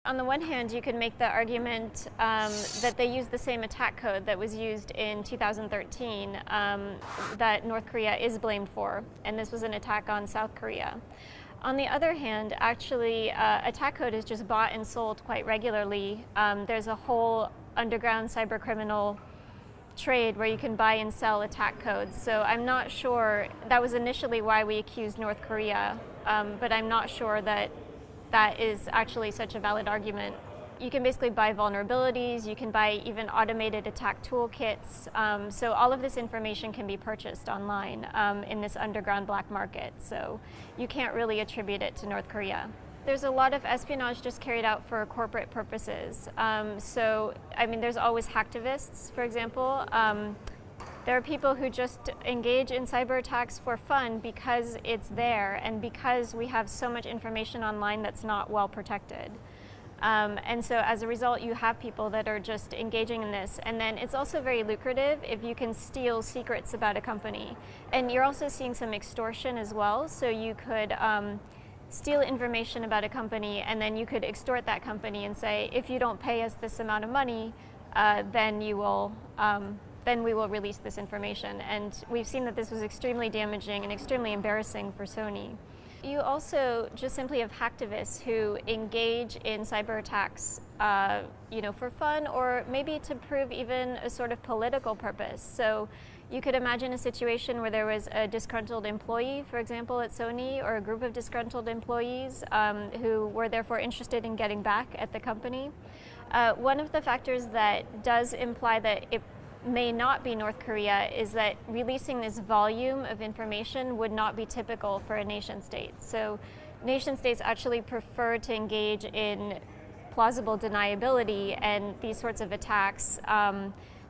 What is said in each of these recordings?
On the one hand, you can make the argument that they use the same attack code that was used in 2013 that North Korea is blamed for, and this was an attack on South Korea. On the other hand, actually, attack code is just bought and sold quite regularly. There's a whole underground cybercriminal trade where you can buy and sell attack codes. So I'm not sure, that was initially why we accused North Korea, but I'm not sure that that is actually such a valid argument. You can basically buy vulnerabilities, you can buy even automated attack toolkits, so all of this information can be purchased online in this underground black market, so you can't really attribute it to North Korea. There's a lot of espionage just carried out for corporate purposes. So, I mean, there's always hacktivists, for example. There are people who just engage in cyber attacks for fun because it's there and because we have so much information online that's not well protected. And so as a result, you have people that are just engaging in this. And then it's also very lucrative if you can steal secrets about a company. And you're also seeing some extortion as well. So you could steal information about a company and then you could extort that company and say, if you don't pay us this amount of money, then we will release this information. And we've seen that this was extremely damaging and extremely embarrassing for Sony. You also just simply have hacktivists who engage in cyber attacks, for fun or maybe to prove even a sort of political purpose. So you could imagine a situation where there was a disgruntled employee, for example, at Sony, or a group of disgruntled employees who were therefore interested in getting back at the company. One of the factors that does imply that it may not be North Korea is that releasing this volume of information would not be typical for a nation state. So nation states actually prefer to engage in plausible deniability and these sorts of attacks.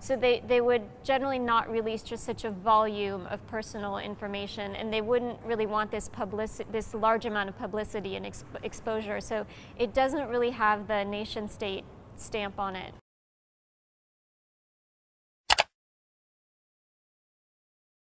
So they would generally not release just such a volume of personal information, and they wouldn't really want this large amount of publicity and exposure. So it doesn't really have the nation state stamp on it.